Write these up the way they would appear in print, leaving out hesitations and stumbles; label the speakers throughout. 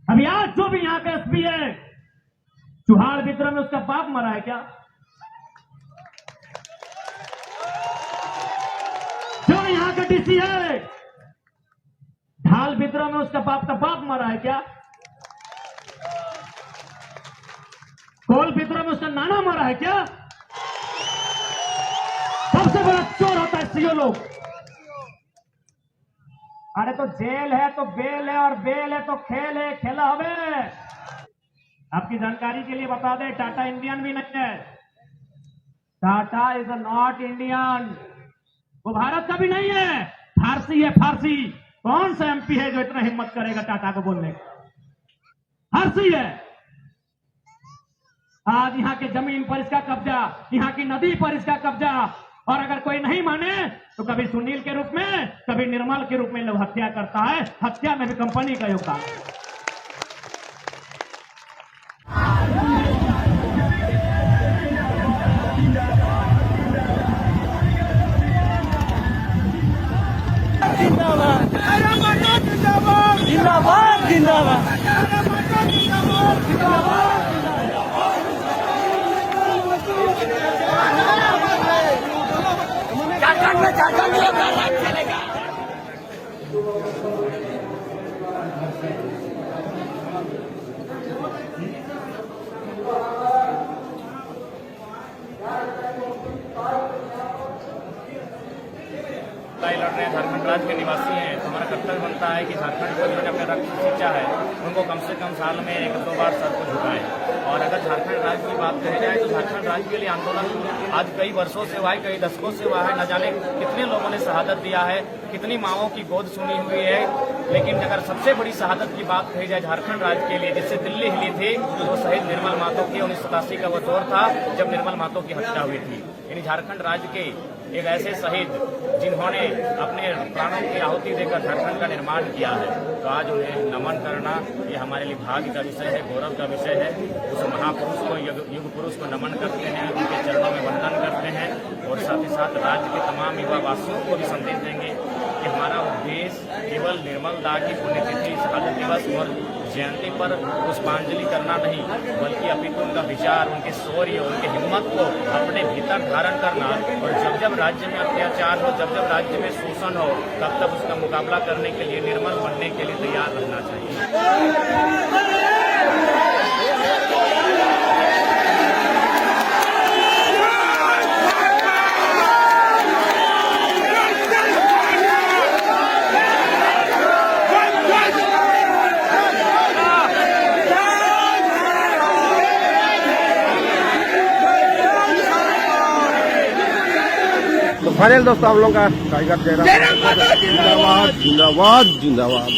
Speaker 1: अभी आज जो भी यहाँ का एसपी है, चुहाड़ विद्रोह में उसका बाप मरा है क्या? जो यहाँ का डीसी है, ढाल विद्रोह में उसका बाप का बाप मरा है क्या? कोल विद्रोह में उसका नाना मरा है क्या? सबसे बड़ा चोर होता है सीओ लोग। अरे तो जेल है तो बेल है, और बेल है तो खेल है, खेला हवे। आपकी जानकारी के लिए बता दें, टाटा इंडियन भी नहीं है। टाटा इज नॉट इंडियन, वो भारत का भी नहीं है, फारसी है, फारसी। कौन सा एमपी है जो इतना हिम्मत करेगा टाटा को बोलने का? फारसी है। आज यहाँ के जमीन पर इसका कब्जा, यहाँ की नदी पर इसका कब्जा, और अगर कोई नहीं माने तो कभी सुनील के रूप में, कभी निर्मल के रूप में लोग हत्या करता है। हत्या में भी कंपनी का योगदान।
Speaker 2: जिंदाबाद जिंदाबाद जिंदाबाद चलेगा।
Speaker 3: लड़ रहे हैं, झारखंड राज्य के निवासी हैं, तो हमारा कर्तव्य बनता है कि झारखंड को जिन्होंने अपने रक्त सींचा है उनको कम से कम साल में 1-2 बार सर को झुकाएं। और अगर झारखंड राज्य की बात कही जाए तो झारखंड राज्य के लिए आंदोलन आज कई वर्षों से हुआ है, कई दशकों से हुआ है। न जाने कितने लोगों ने शहादत दिया है, कितनी माओं की गोद सुनी हुई है। लेकिन अगर सबसे बड़ी शहादत की बात कही जाए झारखंड राज्य के लिए, जिससे दिल्ली हिली थी, तो शहीद निर्मल महतो की 1987 का वो दौर था जब निर्मल महतो की हत्या हुई थी। यानी झारखंड राज्य के एक ऐसे शहीद जिन्होंने अपने प्राणों की आहुति देकर झारखंड का निर्माण किया है, तो आज उन्हें नमन करना ये हमारे लिए भाग्य का विषय है, गौरव का विषय है। उस महापुरुष को, युग पुरुष को नमन करते हैं, उनके चरणों में वंदन करते हैं, और साथ ही साथ राज्य के तमाम युवा वासियों को भी संदेश देंगे कि हमारा उद्देश्य केवल निर्मल दा की पुण्यतिथि, शहादत दिवस और जयंती पर पुष्पांजलि करना नहीं, बल्कि अपितु उनका विचार, उनके शौर्य, उनके हिम्मत को अपने भीतर धारण करना। और जब जब राज्य में अत्याचार हो, जब जब राज्य में शोषण हो, तब तब उसका मुकाबला करने के लिए, निर्मल बनने के लिए तैयार रहना चाहिए।
Speaker 2: तो फाइनल दोस्तों हम लोग का टाइगर जयराम जिंदाबाद जिंदाबाद जिंदाबाद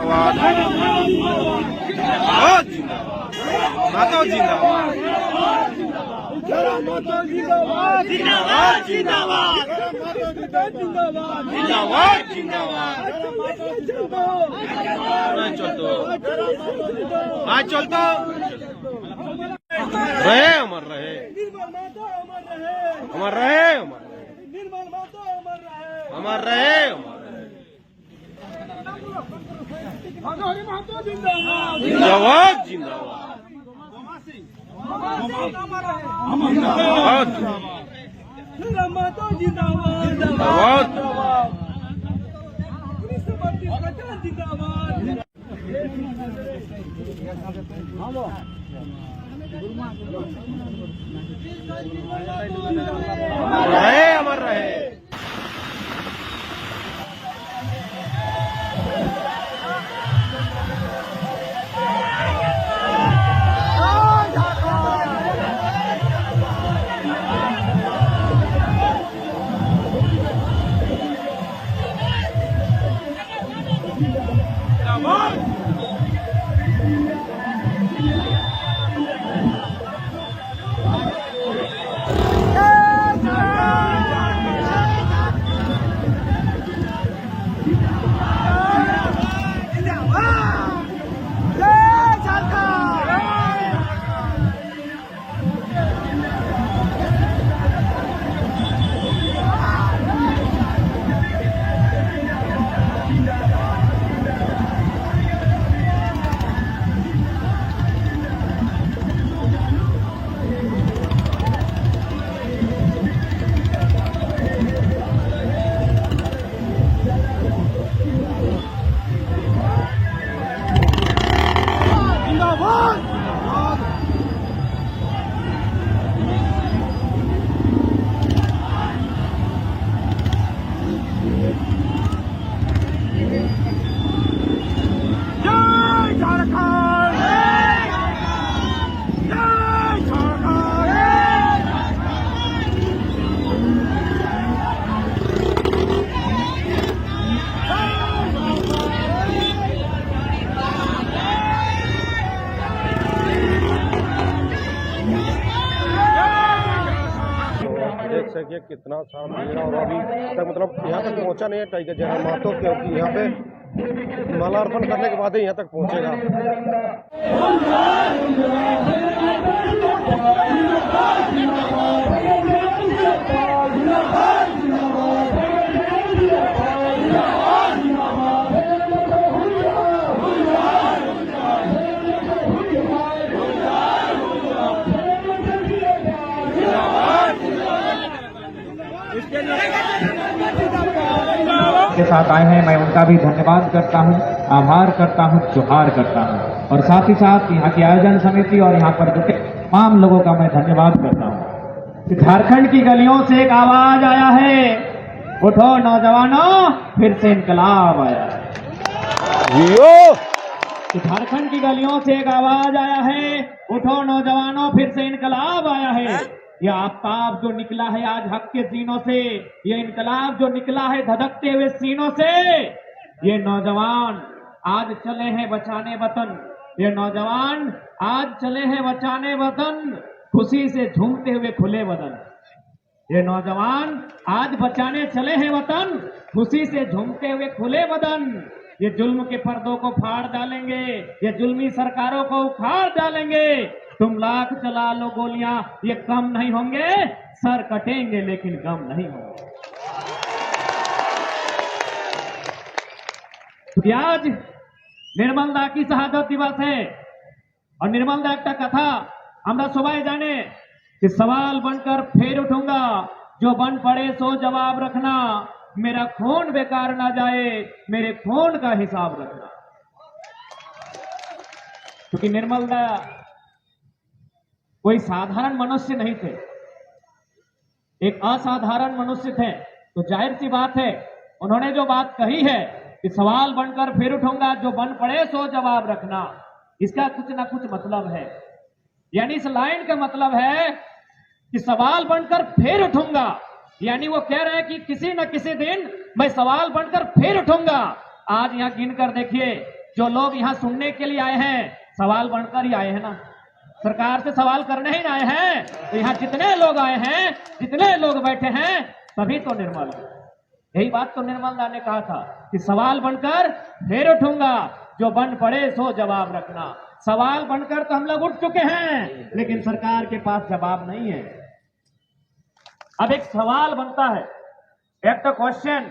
Speaker 2: माता जिंदाबाद जिंदाबाद जिंदाबाद जिंदाबाद आज चलतो रहे अमर रहे, अमर रहे, अमर रहे, जिंदाबाद जिंदाबाद रहे अमर रहे। कितना सारा मिलेगा और अभी तक मतलब यहाँ तक पहुँचा नहीं है टाइगर जयराम महतो, क्योंकि यहाँ पे मालार्पण करने के बाद ही यहाँ तक पहुँचेगा।
Speaker 4: के साथ आए हैं, मैं उनका भी धन्यवाद करता हूं, आभार करता हूं, जोहार करता हूं और साथ ही साथ यहाँ की आयोजन समिति और यहाँ पर जुटे तमाम लोगों का मैं धन्यवाद करता हूं। झारखंड की गलियों से एक आवाज आया है, उठो नौजवानों फिर से इंकलाब आया है। झारखंड की गलियों से एक आवाज आया है, उठो नौजवानों फिर से इंकलाब आया है। यह आफ्ताब जो निकला है आज हक के सीनों से, ये इनकलाब जो निकला है धधकते हुए सीनों से, ये नौजवान आज चले हैं बचाने वतन, ये नौजवान आज चले हैं बचाने वतन, खुशी से झूमते हुए खुले बदन। ये नौजवान आज बचाने चले हैं वतन, खुशी से झूमते हुए खुले बदन। ये जुल्म के पर्दों को फाड़ डालेंगे, ये जुल्मी सरकारों को उखाड़ डालेंगे। तुम लाख चला लो गोलियां, ये कम नहीं होंगे, सर कटेंगे लेकिन गम नहीं होंगे। तो आज निर्मल दा की शहादत दिवस है और निर्मल दा एक कथा हमरा सुबह जाने कि सवाल बनकर फिर उठूंगा, जो बन पड़े सो जवाब रखना, मेरा खून बेकार ना जाए, मेरे खून का हिसाब रखना। क्योंकि निर्मल दा कोई साधारण मनुष्य नहीं थे, एक असाधारण मनुष्य थे। तो जाहिर सी बात है उन्होंने जो बात कही है कि सवाल बनकर फिर उठूंगा, जो बन पड़े सो जवाब रखना, इसका कुछ ना कुछ मतलब है। यानी इस लाइन का मतलब है कि सवाल बनकर फिर उठूंगा, यानी वो कह रहे हैं कि किसी न किसी दिन मैं सवाल बनकर फिर उठूंगा। आज यहाँ गिन कर देखिए, जो लोग यहाँ सुनने के लिए आए हैं सवाल बनकर ही आए हैं ना, सरकार से सवाल करने ही ना आए हैं। तो यहाँ जितने लोग आए हैं, जितने लोग बैठे हैं, सभी तो निर्मल है। यही बात तो निर्मल दा ने कहा था कि सवाल बनकर फिर उठूंगा, जो बन पड़े सो जवाब रखना। सवाल बनकर तो हम लोग उठ चुके हैं, लेकिन सरकार के पास जवाब नहीं है। अब एक सवाल बनता है, एक तो क्वेश्चन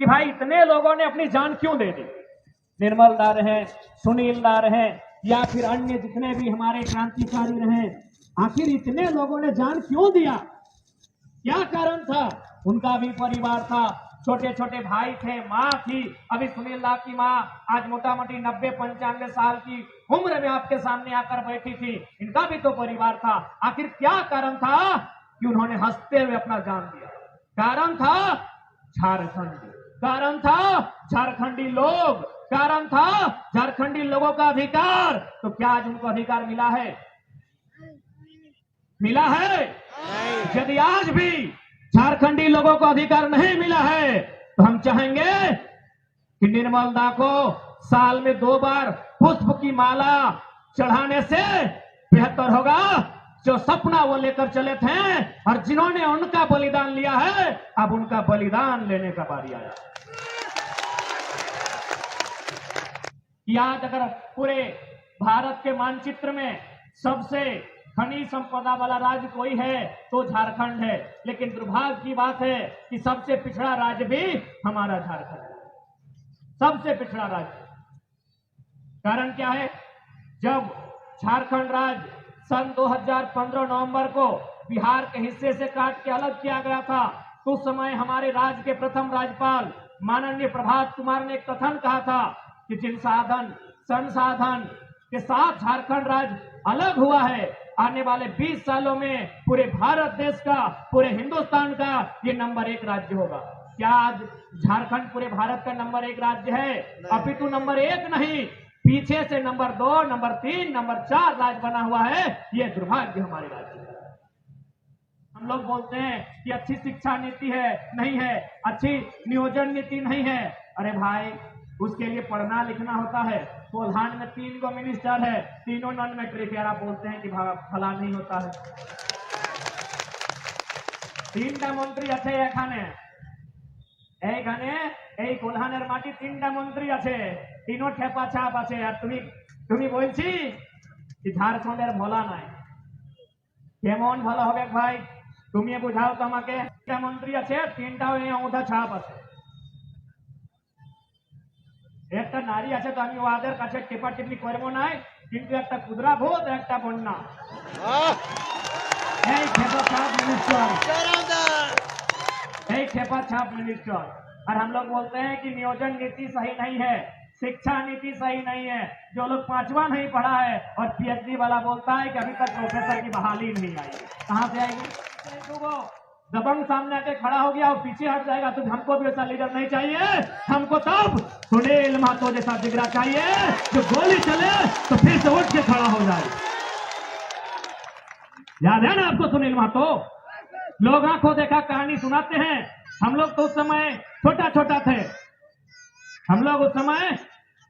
Speaker 4: कि भाई इतने लोगों ने अपनी जान क्यों दे दी? निर्मल दा रहे, सुनील दा रहे, या फिर अन्य जितने भी हमारे क्रांतिकारी रहे, आखिर इतने लोगों ने जान क्यों दिया? क्या कारण था? उनका भी परिवार था, छोटे छोटे भाई थे, माँ थी। अभी सुनील दा की माँ आज मोटा मोटी 90-95 साल की उम्र में आपके सामने आकर बैठी थी, इनका भी तो परिवार था। आखिर क्या कारण था कि उन्होंने हंसते हुए अपना जान दिया? कारण था झारखंड, कारण था झारखंडी लोग, कारण था झारखंडी लोगों का अधिकार। तो क्या आज उनको अधिकार मिला है? मिला है? यदि आज भी झारखंडी लोगों को अधिकार नहीं मिला है, तो हम चाहेंगे कि निर्मल दा को साल में 2 बार पुष्प की माला चढ़ाने से बेहतर होगा जो सपना वो लेकर चले थे और जिन्होंने उनका बलिदान लिया है, अब उनका बलिदान लेने का बारी आया। आज अगर पूरे भारत के मानचित्र में सबसे खनिज संपदा वाला राज्य कोई है तो झारखंड है, लेकिन दुर्भाग्य की बात है कि सबसे पिछड़ा राज्य भी हमारा झारखंड है, सबसे पिछड़ा राज्य। कारण क्या है? जब झारखंड राज्य सन 2015 नवंबर को बिहार के हिस्से से काट के अलग किया गया था, तो उस समय हमारे राज्य के प्रथम राज्यपाल माननीय प्रभात कुमार ने एक कथन कहा था कि जिन साधन संसाधन के साथ झारखंड राज्य अलग हुआ है, आने वाले 20 सालों में पूरे भारत देश का, पूरे हिंदुस्तान का ये नंबर 1 राज्य होगा। क्या आज झारखंड पूरे भारत का नंबर 1 राज्य है? अपितु नंबर 1 नहीं, पीछे से नंबर 2, नंबर 3, नंबर 4 राज्य बना हुआ है। ये दुर्भाग्य हमारे राज्य का। हम लोग बोलते हैं कि अच्छी शिक्षा नीति है, नहीं है, अच्छी नियोजन नीति नहीं है। अरे भाई, उसके लिए पढ़ना लिखना होता है। कोल्हान में 3 गो मिनिस्टर है, तीनों नॉन मैट्रिक, यार आप बोलते हैं कि फला नहीं होता है।
Speaker 1: তিনটা মন্ত্রী আছে এখানে, এইখানে এই কোলহানের মাটি তিনটা মন্ত্রী আছে, তিনো ঠেপা ছাপ আছে। আর তুমি বলছি যে ঝাড়খণ্ডের ভোলা নাই। কেমন ভালো হবে ভাই, তুমি বুঝাও তো আমাকে। তিনটা মন্ত্রী আছে, তিনটাও এই অঙ্গঠা ছাপ আছে। একটা নারী আছে, তো আমি ওদের কাছে টেপা টিপি করবো নাই, কিন্তু একটা কুদরা ভূত, একটা বন্যা। এই ঠেপা ছাপ মিনিস্টার, एक ठेपा छाप मिनिस्टर। और हम लोग बोलते हैं कि नियोजन नीति सही नहीं है, शिक्षा नीति सही नहीं है। जो लोग 5वां नहीं पढ़ा है और पीएचडी वाला बोलता है कि अभी तक प्रोफेसर की बहाली नहीं आई, कहां से आएगी? दबंग सामने आके खड़ा हो गया और पीछे हट जाएगा, तो हमको भी ऐसा लीडर नहीं चाहिए। हमको तब सुनील महतो जैसा जिगरा चाहिए, जो गोली चले तो फिर से उठ के खड़ा हो जाए। याद है ना आपको सुनील महतो? लोग आंखों देखा कहानी सुनाते हैं। हम लोग तो उस समय छोटा छोटा थे, हम लोग उस समय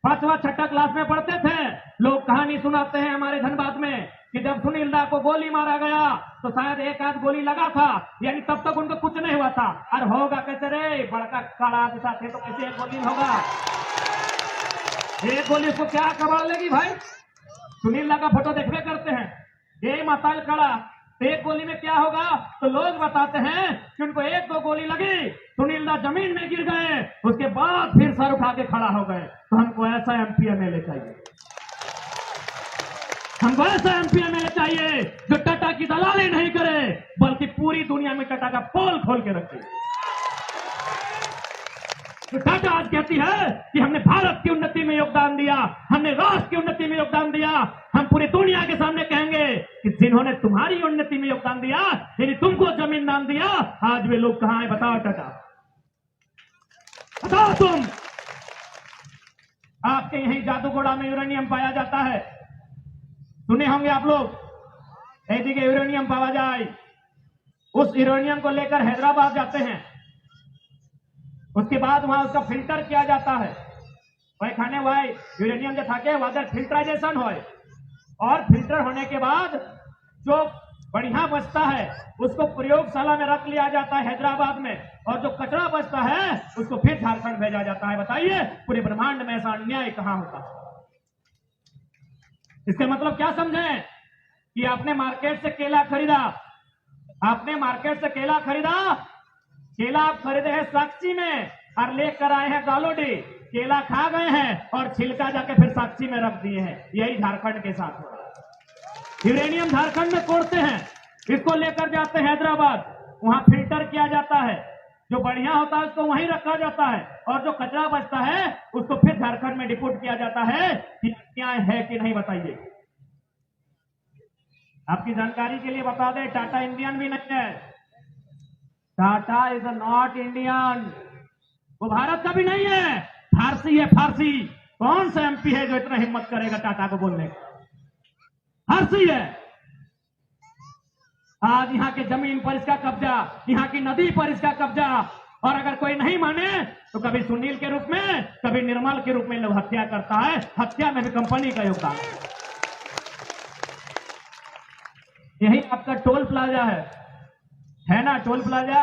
Speaker 1: 5वां 6ठा क्लास में पढ़ते थे। लोग कहानी सुनाते हैं हमारे धनबाद में कि जब सुनील दा को गोली मारा गया तो शायद एक आध गोली लगा था, यानी तब तक उनको कुछ नहीं हुआ था। और होगा कैसे रे, बड़का काला जैसा थे तो कैसे एक गोली होगा? एक गोली उसको क्या कबाड़ लेगी भाई? सुनील दा का फोटो देखते करते हैं, ये माताल खड़ा, एक गोली में क्या होगा? तो लोग बताते हैं कि उनको 1-2 गोली लगी, सुनील दा जमीन में गिर गए, उसके बाद फिर सर उठा के खड़ा हो गए। तो हमको ऐसा एमपी एमएलए चाहिए, हमको ऐसा एमपी एमएलए चाहिए जो टाटा की दलाली नहीं करे, बल्कि पूरी दुनिया में टाटा का पोल खोल के रखे। तो टाटा आज कहती है कि हमने भारत की उन्नति में योगदान दिया, हमने राष्ट्र की उन्नति में योगदान दिया। हम पूरी दुनिया के सामने कहेंगे कि जिन्होंने तुम्हारी उन्नति में योगदान दिया, यदि तुमको जमीन दान दिया, आज वे लोग कहां है? बताओ टाटा, बताओ तुम। आपके यहीं जादूगोड़ा में यूरेनियम पाया जाता है, सुने होंगे आप लोग, ऐसी के यूरेनियम पाया जाए। उस यूरेनियम को लेकर हैदराबाद जाते हैं, उसके बाद वहां उसका फिल्टर किया जाता है। वही खाने वाई यूरेनियम जो थाके वादर फिल्टराइजेशन हो, और फिल्टर होने के बाद जो बढ़िया बचता है उसको प्रयोगशाला में रख लिया जाता है हैदराबाद में, और जो कचरा बचता है उसको फिर झारखंड भेजा जाता है। बताइए पूरे ब्रह्मांड में ऐसा अन्याय कहां होता है? इसका मतलब क्या समझे कि आपने मार्केट से केला खरीदा, आपने मार्केट से केला खरीदा, केला आप खरीदे हैं साक्षी में और लेकर आए हैं गालोडी, केला खा गए हैं और छिलका जाके फिर साक्षी में रख दिए हैं। यही झारखंड के साथ हो रहा है। यूरेनियम झारखंड में कोड़ते हैं, इसको लेकर जाते हैं हैदराबाद, वहां फिल्टर किया जाता है, जो बढ़िया होता है उसको वहीं रखा जाता है, और जो कचरा बचता है उसको फिर झारखंड में डिपोर्ट किया जाता है। न्याय है कि नहीं बताइए? आपकी जानकारी के लिए बता दें, टाटा इंडियन भी नहीं है, टाटा इज नॉट इंडियन, वो भारत का भी नहीं है, फारसी है, फारसी। कौन सा एमपी है जो इतना हिम्मत करेगा टाटा को बोलने का? फारसी है। आज यहाँ के जमीन पर इसका कब्जा, यहाँ की नदी पर इसका कब्जा, और अगर कोई नहीं माने तो कभी सुनील के रूप में, कभी निर्मल के रूप में लोग हत्या करता है। हत्या में भी कंपनी का योगदान। यही आपका टोल प्लाजा है ना? टोल प्लाजा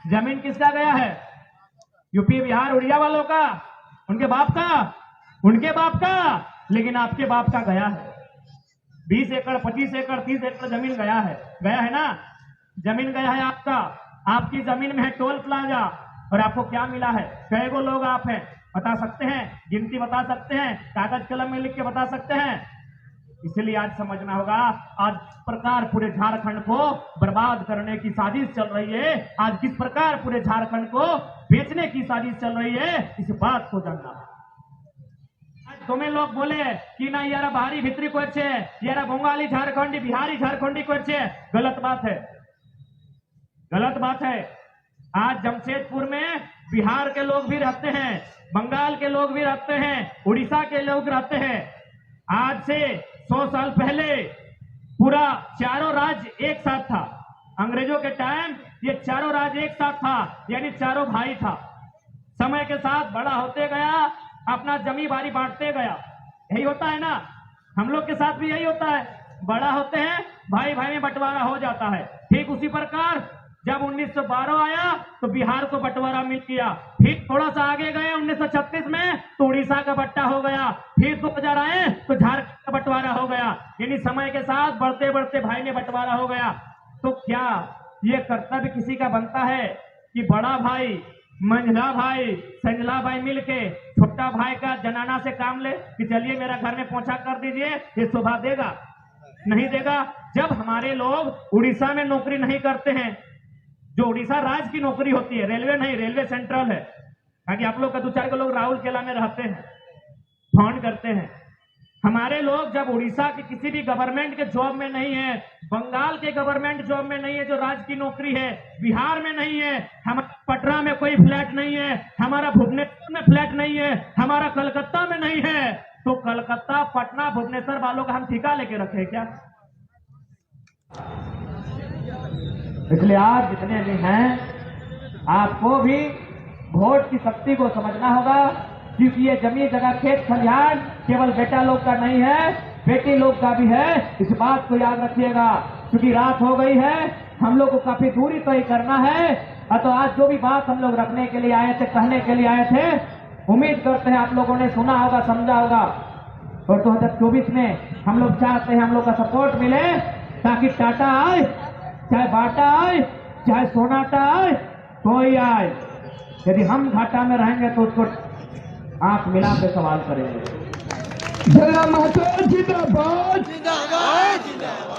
Speaker 1: जमीन किसका गया है? यूपी बिहार उड़िया वालों का, उनके बाप का, उनके बाप का, लेकिन आपके बाप का गया है। 20 एकड़ 25 एकड़ 30 एकड़ जमीन गया है ना? जमीन गया है आपका, आपकी जमीन में है टोल प्लाजा, और आपको क्या मिला है? कई गो लोग आप हैं, बता सकते हैं? गिनती बता सकते हैं? कागज कलम में लिख के बता सकते हैं? इसलिए आज समझना होगा, आज प्रकार पूरे झारखंड को बर्बाद करने की साजिश चल रही है, आज किस प्रकार पूरे झारखंड को बेचने की साजिश चल रही है, इस बात को जानना। तुम्हें लोग बोले कि ना यार बाहरी भीतरी को अच्छे, यार बंगाली झारखंडी, बिहारी झारखंडी को अच्छे, गलत बात है, गलत बात है। आज जमशेदपुर में बिहार के लोग भी रहते हैं, बंगाल के लोग भी रहते हैं, उड़ीसा के लोग रहते हैं। आज से 100 साल पहले पूरा चारों राज्य एक साथ था। अंग्रेजों के टाइम ये चारों राज्य एक साथ था, यानी चारों भाई था। समय के साथ बड़ा होते गया, अपना जमी बारी बांटते गया। यही होता है ना? हम लोग के साथ भी यही होता है, बड़ा होते हैं, भाई भाई में बंटवारा हो जाता है। ठीक उसी प्रकार जब 1912 आया तो बिहार को बंटवारा मिल गया, फिर थोड़ा सा आगे गए 1936 में तो उड़ीसा का बंटा हो गया, फिर 2000 आए तो झारखंड का बंटवारा हो गया। यानी समय के साथ बढ़ते बढ़ते भाई में बंटवारा हो गया। तो क्या ये कर्तव्य किसी का बनता है कि बड़ा भाई, मंझला भाई, संजला भाई मिलके छोटा भाई का जनाना से काम ले कि चलिए मेरा घर में पोछा कर दीजिए, ये शोभा देगा? नहीं देगा। जब हमारे लोग उड़ीसा में नौकरी नहीं करते हैं, जो उड़ीसा राज्य की नौकरी होती है, रेलवे नहीं, रेलवे सेंट्रल है, ताकि आप लोग का 2-4 लोग राउरकेला में रहते हैं, फोन करते हैं। हमारे लोग जब उड़ीसा के किसी भी गवर्नमेंट के जॉब में नहीं है, बंगाल के गवर्नमेंट जॉब में नहीं है जो राज्य की नौकरी है, बिहार में नहीं है, हमारा पटना में कोई फ्लैट नहीं है, हमारा भुवनेश्वर में फ्लैट नहीं है, हमारा कलकत्ता में नहीं है, तो कलकत्ता, पटना, भुवनेश्वर वालों का हम ठिका लेके रखे क्या? इसलिए आज जितने भी हैं, आपको भी वोट की शक्ति को समझना होगा, क्योंकि ये जमीन जगह खेत खलिहान केवल बेटा लोग का नहीं है, बेटी लोग का भी है। इस बात को याद रखिएगा, क्योंकि रात हो गई है, हम लोग को काफी दूरी तय करना है। तो आज जो भी बात हम लोग रखने के लिए आए थे, कहने के लिए आए थे, उम्मीद करते हैं आप लोगों ने सुना होगा, समझा होगा। और 2024 में हम लोग चाहते हैं हम लोग का सपोर्ट मिले, ताकि टाटा आए, चाहे बाटा आए, चाहे सोनाटा आए, कोई आए, यदि हम घाटा में रहेंगे तो उसको आंख मिला के सवाल करेंगे।
Speaker 5: जला महतो जिंदाबाद, जिंदाबाद, जिंदाबाद।